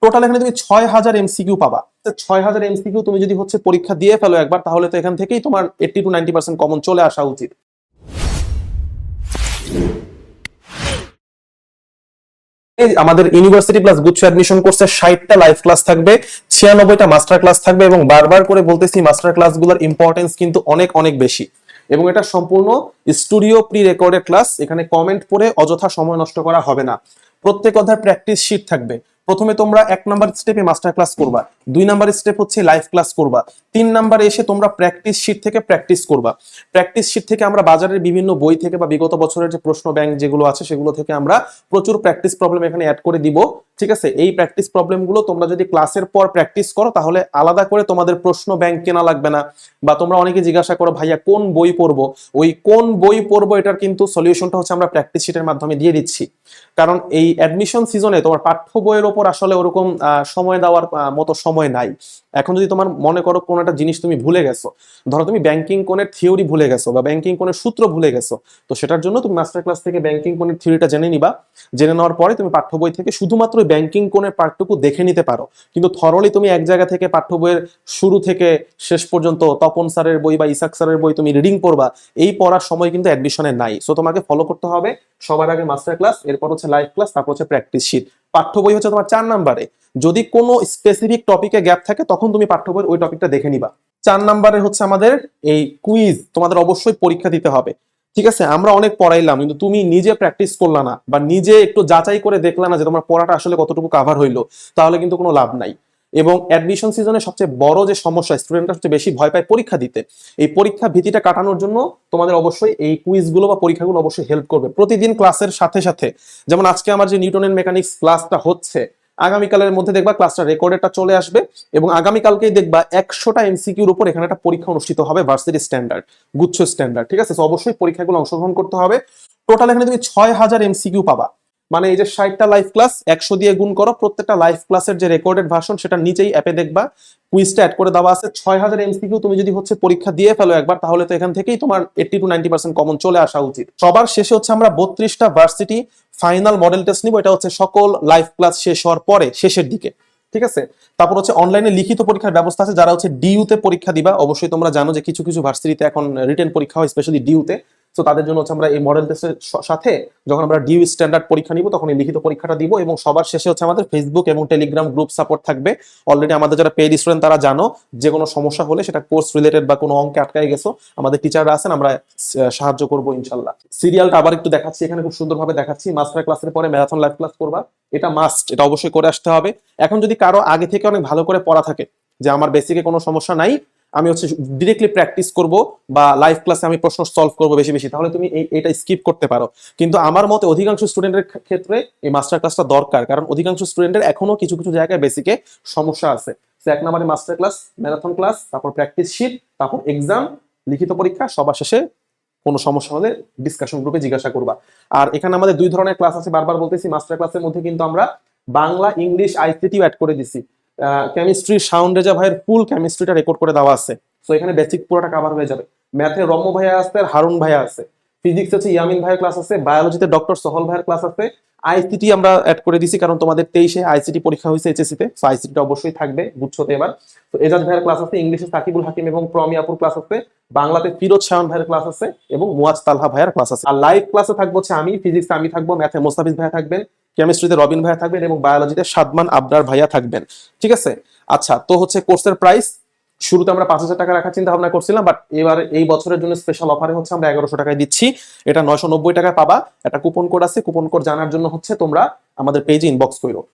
Total এখানে তুমি 6000 MCQ পাবা। 6000 এমসিকিউ তুমি যদি হচ্ছে পরীক্ষা দিয়ে ফেলো একবার, তাহলে তো এখান থেকেই তোমার 80 to 90% কমন চলে আসা উচিত। আমাদের ইউনিভার্সিটি প্লাস গুচ্ছ অ্যাডমিশন কোর্সে 60টা লাইভ ক্লাস থাকবে, 96টা মাস্টার ক্লাস থাকবে, এবং বারবার করে বলতেছি মাস্টার ক্লাসগুলোর ইম্পর্টেন্স কিন্তু অনেক অনেক বেশি, এবং এটা সম্পূর্ণ স্টুডিও প্রি রেকর্ডেড ক্লাস। এখানে কমেন্ট পড়ে অযথা সময় নষ্ট করা হবে না। প্রত্যেক অধ্যায় প্র্যাকটিস শিট থাকবে। প্রথমে তোমরা 1 নাম্বার স্টেপে মাস্টার ক্লাস করবা, 2 নাম্বার স্টেপ হচ্ছে লাইভ ক্লাস করবা, 3 নাম্বারে এসে তোমরা প্র্যাকটিস শিট থেকে প্র্যাকটিস করবা। প্র্যাকটিস শিট থেকে আমরা বাজারের বিভিন্ন বই থেকে বা বিগত বছরের যে প্রশ্ন ব্যাংক যেগুলো আছে সেগুলো থেকে আমরা প্রচুর প্র্যাকটিস প্রবলেম এখানে অ্যাড করে দিব। ঠিক আছে, এই প্র্যাকটিস প্রবলেমগুলো তোমরা যদি ক্লাসের পর প্র্যাকটিস করো তাহলে আলাদা করে তোমাদের প্রশ্ন ব্যাংক কেনা লাগবে না। বা তোমরা অনেকে জিজ্ঞাসা করো ভাইয়া কোন বই পড়বো, ওই কোন বই পড়বো এটার কিন্তু সলিউশনটা হচ্ছে আমরা প্র্যাকটিস শিটের মাধ্যমে দিয়ে দিচ্ছি। কারণ এই অ্যাডমিশন সিজনে তোমার পাঠ্য বইয়ের ওপর আসলে ওরকম সময় দেওয়ার মতো সময় নাই। এখন যদি তোমার মনে করো কোনো একটা জিনিস তুমি ভুলে গেছো, ধরো তুমি ব্যাংকিং কোণের থিওরি ভুলে গেছো বা ব্যাংকিং কোণের সূত্র ভুলে গেছো, তো সেটার জন্য তুমি মাস্টার ক্লাস থেকে ব্যাংকিং কোণের থিওরিটা জেনে নিবা। জেনে নেওয়ার পরে তুমি পাঠ্য বই থেকে শুধুমাত্র ব্যাংকিং কোণের পার্টটুকু দেখে নিতে পারো। কিন্তু থরলি তুমি এক জায়গা থেকে পাঠ্য বইয়ের শুরু থেকে শেষ পর্যন্ত তপন স্যারের বই বা ইসাক স্যারের বই তুমি রিডিং পড়বা, এই পড়ার সময় কিন্তু অ্যাডমিশনে নাই। সো তোমাকে ফলো করতে হবে সবার আগে মাস্টার ক্লাস, এরপর হচ্ছে লাইভ ক্লাস, তারপর হচ্ছে প্র্যাকটিস শিট। পাঠ্য বই হচ্ছে তোমার 4 নাম্বারে। যদি কোনো স্পেসিফিক টপিকে গ্যাপ থাকে তখন তুমি পাঠ্য বইয়ের ওই টপিকটা দেখে নিবা। 4 নাম্বারে হচ্ছে আমাদের এই কুইজ, তোমাদের অবশ্যই পরীক্ষা দিতে হবে। ঠিক আছে, আমরা অনেক পড়াইলাম কিন্তু তুমি নিজে প্র্যাকটিস করলা না বা নিজে একটু যাচাই করে দেখলা না যে তোমার পড়াটা আসলে কতটুকু কাভার হইলো, তাহলে কিন্তু কোনো লাভ নাই। এবং অ্যাডমিশন সিজনে সবচেয়ে বড় যে সমস্যা, স্টুডেন্টরা সবচেয়ে বেশি ভয় পায় পরীক্ষা দিতে। এই পরীক্ষা ভীতিটা কাটানোর জন্য তোমাদের অবশ্যই এই কুইজগুলো বা পরীক্ষাগুলো অবশ্যই হেল্প করবে প্রতিদিন ক্লাসের সাথে সাথে। যেমন আজকে আমার যে নিউটনের মেকানিক্স ক্লাসটা হচ্ছে, আগামীকালের মধ্যে দেখবা ক্লাসটা রেকর্ডেডটা চলে আসবে, এবং আগামীকালকেই দেখবা 100টা এমসিকিউর উপর এখানে একটা পরীক্ষা অনুষ্ঠিত হবে, ভার্সিটি স্ট্যান্ডার্ড, গুচ্ছ স্ট্যান্ডার্ড। ঠিক আছে, তো অবশ্যই পরীক্ষাগুলো অংশগ্রহণ করতে হবে। টোটাল এখানে তুমি 6000 এমসিকিউ পাবা। মানে এই যে 60টা লাইভ ক্লাস 100 দিয়ে গুণ করো, প্রত্যেকটা লাইভ ক্লাসের যে রেকর্ডেড ভার্সন সেটা নিচেই অ্যাপে দেখবা, কুইজটা অ্যাড করে দেওয়া আছে। 6000 এমসিকিউ তুমি যদি হচ্ছে পরীক্ষা দিয়ে ফেলো একবার, তাহলে তো এখান থেকেই তোমার 80 to 90% কমন চলে আসা উচিত। সবার শেষে হচ্ছে আমরা 32টা ভার্সিটি ফাইনাল মডেল টেস্ট নিব, এটা হচ্ছে সকল লাইভ ক্লাস শেষ হওয়ার পরে শেষের দিকে। ঠিক আছে, তারপর হচ্ছে অনলাইনে লিখিত পরীক্ষার ব্যবস্থা আছে। যারা হচ্ছে ডিইউতে পরীক্ষা দিবা, অবশ্যই তোমরা জানো যে কিছু কিছু ভার্সিটিতে এখন রিটেন পরীক্ষা হয়, স্পেশালি ডিইউতে। তো তাদের জন্য হচ্ছে আমরা এই মডেল টেস্টের সাথে যখন আমরা ডিউ স্ট্যান্ডার্ড পরীক্ষা নিব তখন এই লিখিত পরীক্ষাটা দিব। এবং সবার শেষে হচ্ছে আমাদের ফেসবুক এবং টেলিগ্রাম গ্রুপ সাপোর্ট থাকবে। অলরেডি আমাদের যারা পেইড স্টুডেন্ট তারা জানো, যে কোনো সমস্যা হলে সেটা কোর্স রিলেটেড বা কোনো অঙ্কে আটকায় গেছো, আমাদের টিচাররা আছেন, আমরা সাহায্য করবো ইনশাল্লাহ। সিরিয়ালটা আবার একটু দেখাচ্ছি, এখানে খুব সুন্দরভাবে দেখাচ্ছি। মাস্টার ক্লাসের পরে ম্যারাথন লাইভ ক্লাস করবা, এটা মাস্ট, এটা অবশ্যই করে আসতে হবে। এখন যদি কারো আগে থেকে অনেক ভালো করে পড়া থাকে, যে আমার বেসিকে কোনো সমস্যা নাই, আমি হচ্ছে ডিরেক্টলি প্র্যাকটিস করব বা লাইভ ক্লাসে আমি প্রশ্ন সলভ করব বেশি বেশি, তাহলে তুমি এটা স্কিপ করতে পারো। কিন্তু আমার মতে অধিকাংশ স্টুডেন্টের ক্ষেত্রে এই মাস্টার ক্লাসটা দরকার, কারণ অধিকাংশ স্টুডেন্টের এখনো কিছু কিছু জায়গায় বেসিকে সমস্যা আছে। 1 নম্বরে মাস্টার ক্লাস, ম্যারাথন ক্লাস, তারপর প্র্যাকটিস শিট, তারপর এক্সাম, লিখিত পরীক্ষা, সবার শেষে কোনো সমস্যা হলে ডিসকাশন গ্রুপে জিজ্ঞাসা করবা। আর এখানে আমাদের 2 ধরনের ক্লাস আছে, বারবার বলতেছি। মাস্টার ক্লাসের মধ্যে কিন্তু আমরা বাংলা, ইংলিশ, আইসিটি অ্যাড করে দিছি। কেমিস্ট্রি সাউন্ড রেজা ভাইয়ের ফুল কেমিস্ট্রিটা রেকর্ড করে দেওয়া আছে, তো এখানে বেসিক পুরোটা কভার হয়ে যাবে। ম্যাথে রম্য ভাইয়া আছে, হারুন ভাইয়া আছে। ফিজিক্স হচ্ছে ইয়ামিন ভাইয়ের ক্লাস আছে। বায়োলজিতে ডক্টর সহল ভাইয়ের ক্লাস আছে। আইসিটি আমরা অ্যাড করে দিছি কারণ তোমাদের 23-এ আইসিটি পরীক্ষা হয়েছে এইচএসসি-তে, সো আইসিটিটা অবশ্যই থাকবে গুচ্ছতে এবার। তো এজাজ ভাইয়ের ক্লাস আছে, ইংলিশে সাকিবুল হাকিম এবং প্রমিয়াপুর ক্লাস আছে, বাংলাতে ফিরোজ শাওন ভাইয়ের ক্লাস আছে এবং মুয়াজ তালহা ভাইয়ের ক্লাস আছে। আর লাইভ ক্লাসে থাকবো হচ্ছে আমি, ফিজিক্সে আমি থাকবো, ম্যাথে মোস্তাফিজ ভাইয়া থাকবেন, কেমিস্ট্রিতে রবিন ভাইয়া থাকবেন এবং বায়োলজিতে সাদমান আবরার ভাইয়া থাকবেন। ঠিক আছে, আচ্ছা, তো হচ্ছে কোর্সের প্রাইস শুরুতে আমরা 5000 টাকা রাখার চিন্তা ভাবনা করছিলাম, বাট এবার এই বছরের জন্য স্পেশাল অফারে হচ্ছে আমরা 1100 টাকায় দিচ্ছি। এটা 990 টাকা পাবা। একটা কুপন কোড আছে, কুপন কোড জানার জন্য হচ্ছে তোমরা আমাদের পেজে ইনবক্স করো।